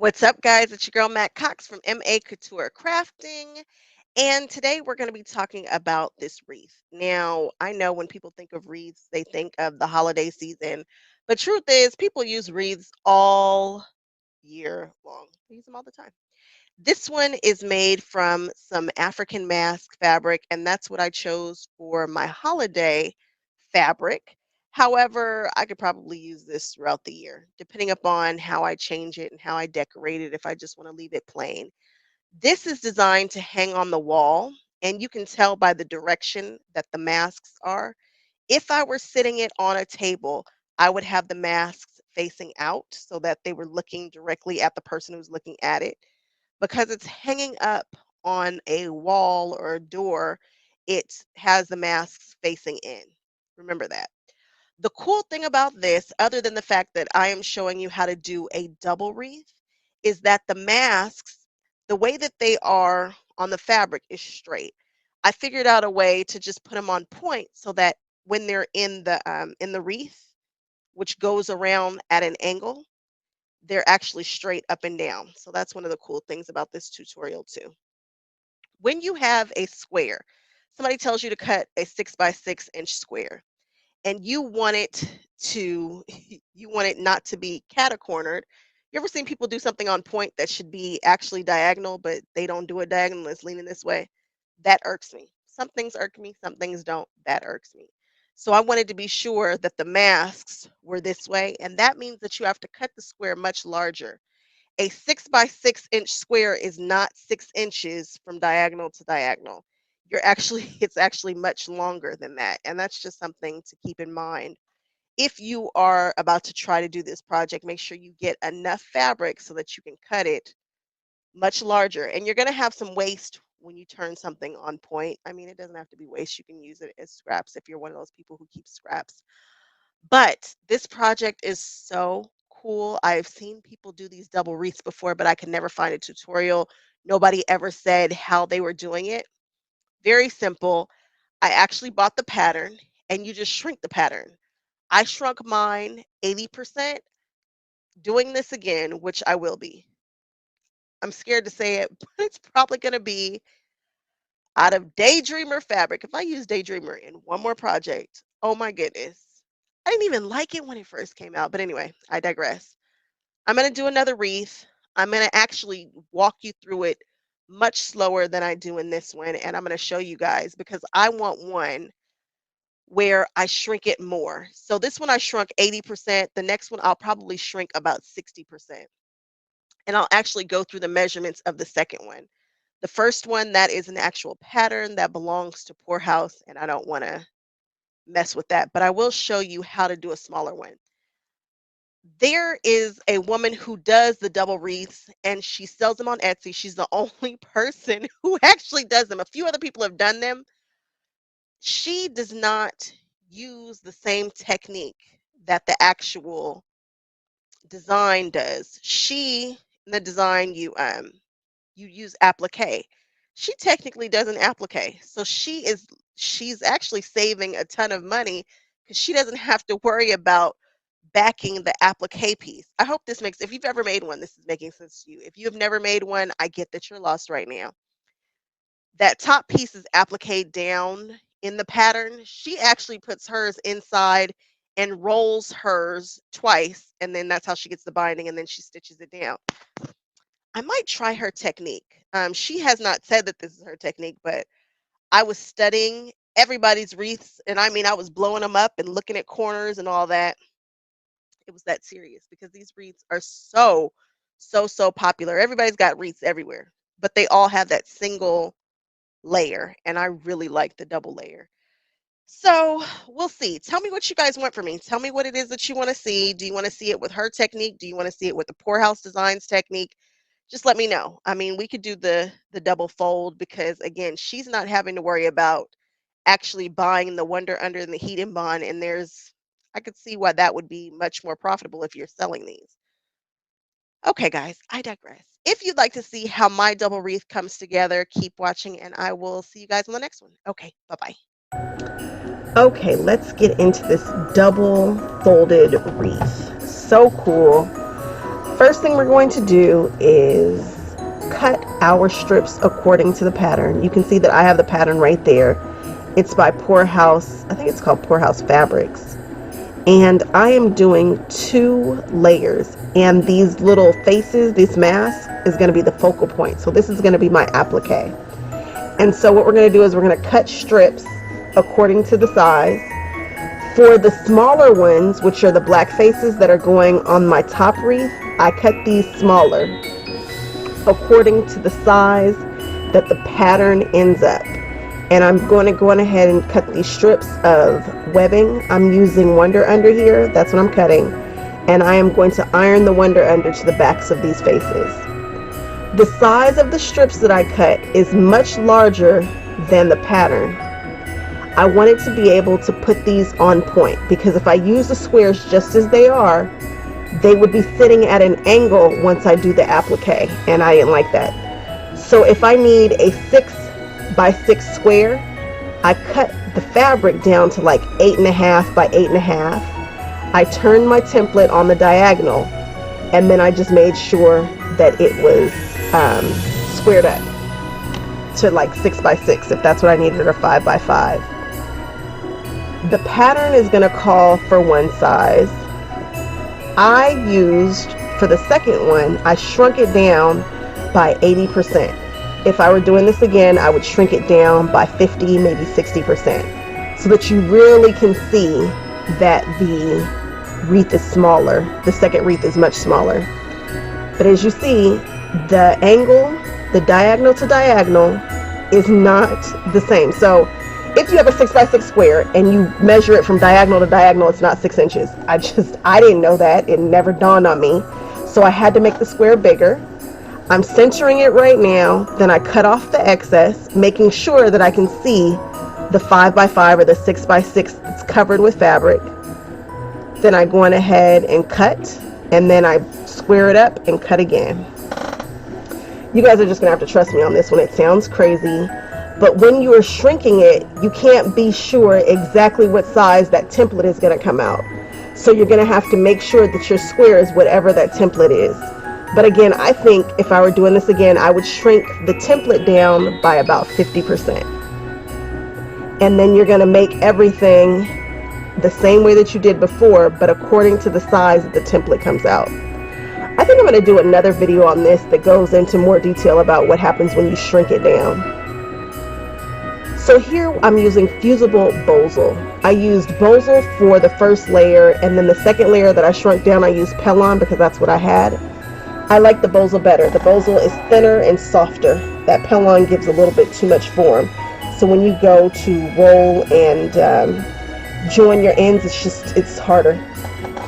What's up, guys? It's your girl Matt Cox from Maccouture Crafting, and today we're going to be talking about this wreath. Now, I know when people think of wreaths, they think of the holiday season, but truth is, people use wreaths all year long. They use them all the time. This one is made from some African mask fabric, and that's what I chose for my holiday fabric. However, I could probably use this throughout the year, depending upon how I change it and how I decorate it if I just want to leave it plain. This is designed to hang on the wall, and you can tell by the direction that the masks are. If I were sitting it on a table, I would have the masks facing out so that they were looking directly at the person who's looking at it. Because it's hanging up on a wall or a door, it has the masks facing in. Remember that. The cool thing about this, other than the fact that I am showing you how to do a double wreath, is that the masks, the way that they are on the fabric is straight. I figured out a way to just put them on point so that when they're in the wreath, which goes around at an angle, they're actually straight up and down. So that's one of the cool things about this tutorial too. When you have a square, somebody tells you to cut a 6 by 6 inch square and you want it to you want it not to be catacornered. You ever seen people do something on point that should be actually diagonal, but they don't do it diagonal, it's leaning this way? That irks me. Some things irk me, some things don't. That irks me. So I wanted to be sure that the masks were this way, and that means that you have to cut the square much larger. A 6 by 6 inch square is not 6 inches from diagonal to diagonal. You're actually, it's actually much longer than that. And that's just something to keep in mind. If you are about to try to do this project, make sure you get enough fabric so that you can cut it much larger. And you're going to have some waste when you turn something on point. I mean, it doesn't have to be waste. You can use it as scraps if you're one of those people who keep scraps. But this project is so cool. I've seen people do these double wreaths before, but I could never find a tutorial. Nobody ever said how they were doing it. Very simple. I actually bought the pattern and you just shrink the pattern. I shrunk mine 80%. Doing this again, which I will be. I'm scared to say it, but it's probably going to be out of Daydreamer fabric. If I use Daydreamer in one more project, oh my goodness. I didn't even like it when it first came out. But anyway, I digress. I'm going to do another wreath. I'm going to actually walk you through it much slower than I do in this one. And I'm going to show you guys because I want one where I shrink it more. So this one I shrunk 80%. The next one I'll probably shrink about 60%. And I'll actually go through the measurements of the second one. The first one, that is an actual pattern that belongs to Poorhouse, and I don't want to mess with that, but I will show you how to do a smaller one. There is a woman who does the double wreaths and she sells them on Etsy. She's the only person who actually does them. A few other people have done them. She does not use the same technique that the actual design does. She, in the design, you use applique. She technically doesn't applique. So she's actually saving a ton of money because she doesn't have to worry about backing the applique piece. I hope this makes, if you've ever made one, this is making sense to you. If you have never made one, I get that you're lost right now. That top piece is applique down in the pattern. She actually puts hers inside and rolls hers twice, and then that's how she gets the binding, and then she stitches it down. I might try her technique. She has not said that this is her technique, but I was studying everybody's wreaths, and I mean, I was blowing them up and looking at corners and all that. It was that serious because these wreaths are so popular. Everybody's got wreaths everywhere, but they all have that single layer, and I really like the double layer. So we'll see. Tell me what you guys want from me. Tell me what it is that you want to see. Do you want to see it with her technique? Do you want to see it with the Poorhouse Designs technique? Just let me know. I mean, we could do the double fold because again, she's not having to worry about actually buying the Wonder Under and the Heat and Bond, and I could see why that would be much more profitable if you're selling these. Okay, guys, I digress. If you'd like to see how my double wreath comes together, keep watching and I will see you guys on the next one. Okay, bye-bye. Okay, let's get into this double folded wreath. So cool. First thing we're going to do is cut our strips according to the pattern. You can see that I have the pattern right there. It's by Poorhouse, I think it's called Poorhouse Fabrics. And I am doing 2 layers, and these little faces, this mask is going to be the focal point. So this is going to be my applique. And so what we're going to do is we're going to cut strips according to the size. For the smaller ones, which are the black faces that are going on my top wreath, I cut these smaller according to the size that the pattern ends up. And I'm going to go on ahead and cut these strips of webbing. I'm using Wonder Under here. That's what I'm cutting. And I am going to iron the Wonder Under to the backs of these faces. The size of the strips that I cut is much larger than the pattern. I wanted to be able to put these on point, because if I use the squares just as they are, they would be sitting at an angle once I do the applique, and I didn't like that. So if I need a 6 by 6 square, I cut the fabric down to like 8.5 by 8.5. I turned my template on the diagonal, and then I just made sure that it was squared up to like 6 by 6 if that's what I needed, or 5 by 5. The pattern is going to call for one size. I used, for the second one, I shrunk it down by 80%. If I were doing this again, I would shrink it down by 50, maybe 60%, so that you really can see that the wreath is smaller. The second wreath is much smaller. But as you see, the angle, the diagonal to diagonal, is not the same. So if you have a 6 by 6 square and you measure it from diagonal to diagonal, it's not 6 inches. I didn't know that. It never dawned on me. So I had to make the square bigger. I'm centering it right now. Then I cut off the excess, making sure that I can see the 5 by 5 or the 6 by 6 that's covered with fabric. Then I go on ahead and cut, and then I square it up and cut again. You guys are just gonna have to trust me on this one. It sounds crazy, but when you are shrinking it, you can't be sure exactly what size that template is gonna come out. So you're gonna have to make sure that your square is whatever that template is. But again, I think if I were doing this again, I would shrink the template down by about 50%. And then you're gonna make everything the same way that you did before, but according to the size that the template comes out. I think I'm going to do another video on this that goes into more detail about what happens when you shrink it down. So here I'm using fusible Bosal. I used Bosal for the first layer, and then the second layer that I shrunk down I used Pellon because that's what I had. I like the Bosal better. The Bosal is thinner and softer. That Pellon gives a little bit too much form. So when you go to roll and join your ends, it's harder.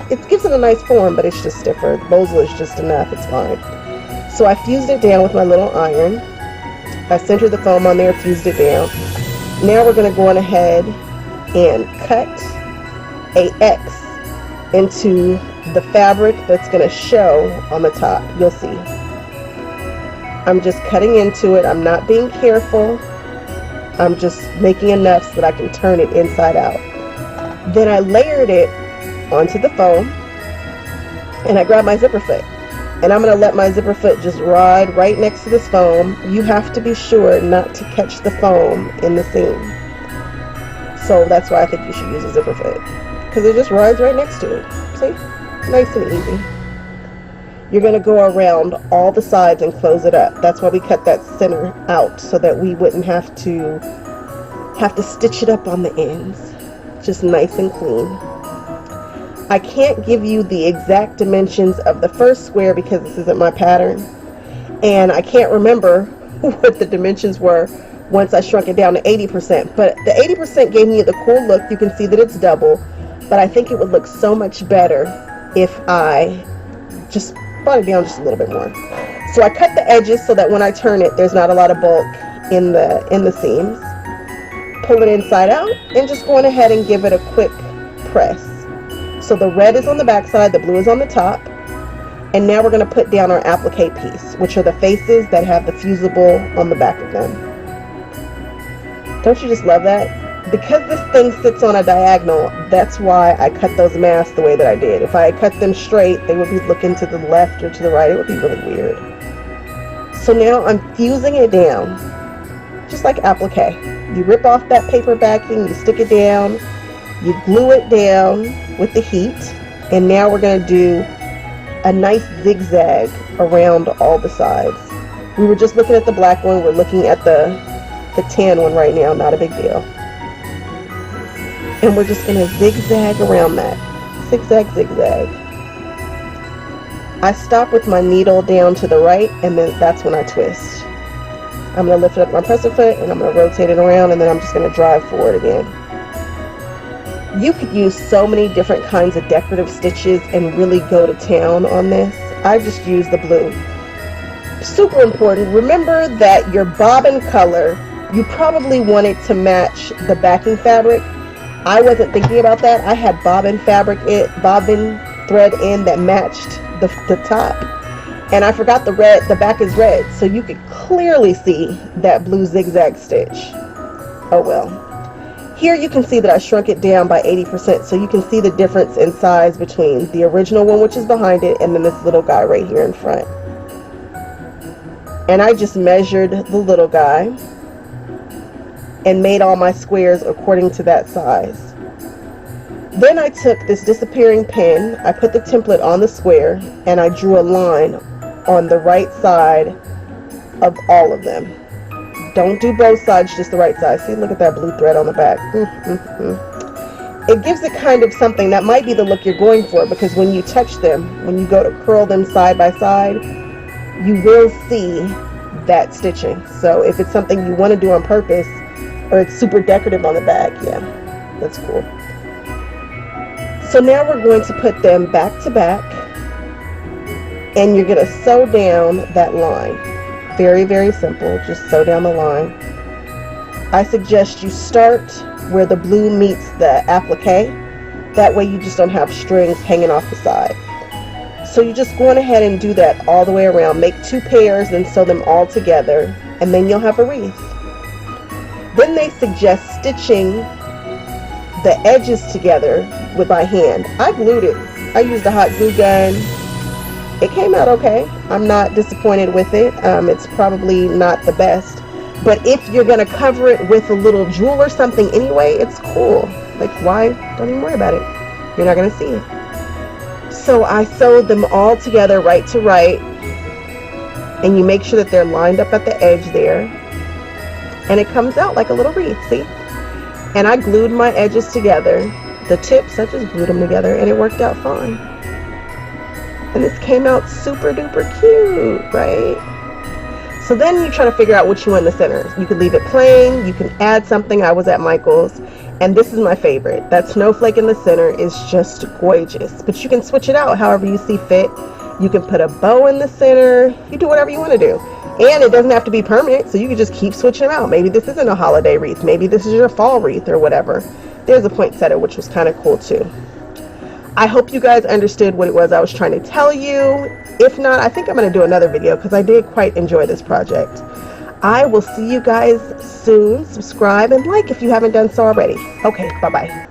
It gives it a nice form, but it's just stiffer. Bosal is just enough, it's fine. So I fused it down with my little iron. I centered the foam on there, fused it down. Now we're going to go on ahead and cut a X into the fabric that's going to show on the top. You'll see. I'm just cutting into it. I'm not being careful. I'm just making enough so that I can turn it inside out. Then I layered it onto the foam, and I grabbed my zipper foot, and I'm going to let my zipper foot just ride right next to this foam. You have to be sure not to catch the foam in the seam. So that's why I think you should use a zipper foot, because it just rides right next to it. See? Nice and easy. You're going to go around all the sides and close it up. That's why we cut that center out, so that we wouldn't have to stitch it up on the ends. Just nice and clean. I can't give you the exact dimensions of the first square because this isn't my pattern, and I can't remember what the dimensions were once I shrunk it down to 80%, but the 80% gave me the cool look. You can see that it's double, but I think it would look so much better if I just brought it down just a little bit more. So I cut the edges so that when I turn it, there's not a lot of bulk in the seams. Pull it inside out and just go on ahead and give it a quick press. So the red is on the back side, the blue is on the top, and now we're going to put down our applique piece, which are the faces that have the fusible on the back of them. Don't you just love that? Because this thing sits on a diagonal, that's why I cut those masks the way that I did. If I had cut them straight, they would be looking to the left or to the right. It would be really weird. So now I'm fusing it down, just like applique. You rip off that paper backing, you stick it down, you glue it down with the heat, and now we're going to do a nice zigzag around all the sides. We were just looking at the black one, we're looking at the tan one right now, not a big deal. And we're just going to zigzag around that. Zigzag, zigzag. I stop with my needle down to the right, and then that's when I twist. I'm going to lift it up my presser foot, and I'm going to rotate it around, and then I'm just going to drive forward again. You could use so many different kinds of decorative stitches and really go to town on this. I just use the blue. Super important, remember that your bobbin color, you probably want it to match the backing fabric. I wasn't thinking about that. I had bobbin thread in that matched the top. And I forgot the back is red, so you could clearly see that blue zigzag stitch. Oh well. Here you can see that I shrunk it down by 80%, so you can see the difference in size between the original one, which is behind it, and then this little guy right here in front. And I just measured the little guy and made all my squares according to that size. Then I took this disappearing pen, I put the template on the square, and I drew a line on the right side of all of them. Don't do both sides, just the right side. See, look at that blue thread on the back. It gives it kind of something. That might be the look you're going for, because when you touch them, when you go to curl them side by side, you will see that stitching. So if it's something you want to do on purpose, or it's super decorative on the back, yeah, that's cool. So now we're going to put them back to back, and you're going to sew down that line. Very, very simple. Just sew down the line. I suggest you start where the blue meets the applique. That way you just don't have strings hanging off the side. So you just go on ahead and do that all the way around. Make 2 pairs and sew them all together, and then you'll have a wreath. Then they suggest stitching the edges together with my hand. I glued it. I used a hot glue gun. It came out okay. I'm not disappointed with it. It's probably not the best. But if you're going to cover it with a little jewel or something anyway, it's cool. Like, why? Don't even worry about it. You're not going to see it. So I sewed them all together right to right. And you make sure that they're lined up at the edge there. And it comes out like a little wreath, see? And I glued my edges together. The tips, I just glued them together, and it worked out fine. And this came out super duper cute, right? So then you try to figure out what you want in the center. You could leave it plain, you can add something. I was at Michael's, and this is my favorite. That snowflake in the center is just gorgeous. But you can switch it out however you see fit. You can put a bow in the center. You do whatever you want to do. And it doesn't have to be permanent, so you can just keep switching them out. Maybe this isn't a holiday wreath. Maybe this is your fall wreath or whatever. There's a poinsettia, which was kind of cool too. I hope you guys understood what it was I was trying to tell you. If not, I think I'm going to do another video because I did quite enjoy this project. I will see you guys soon. Subscribe and like if you haven't done so already. Okay, bye-bye.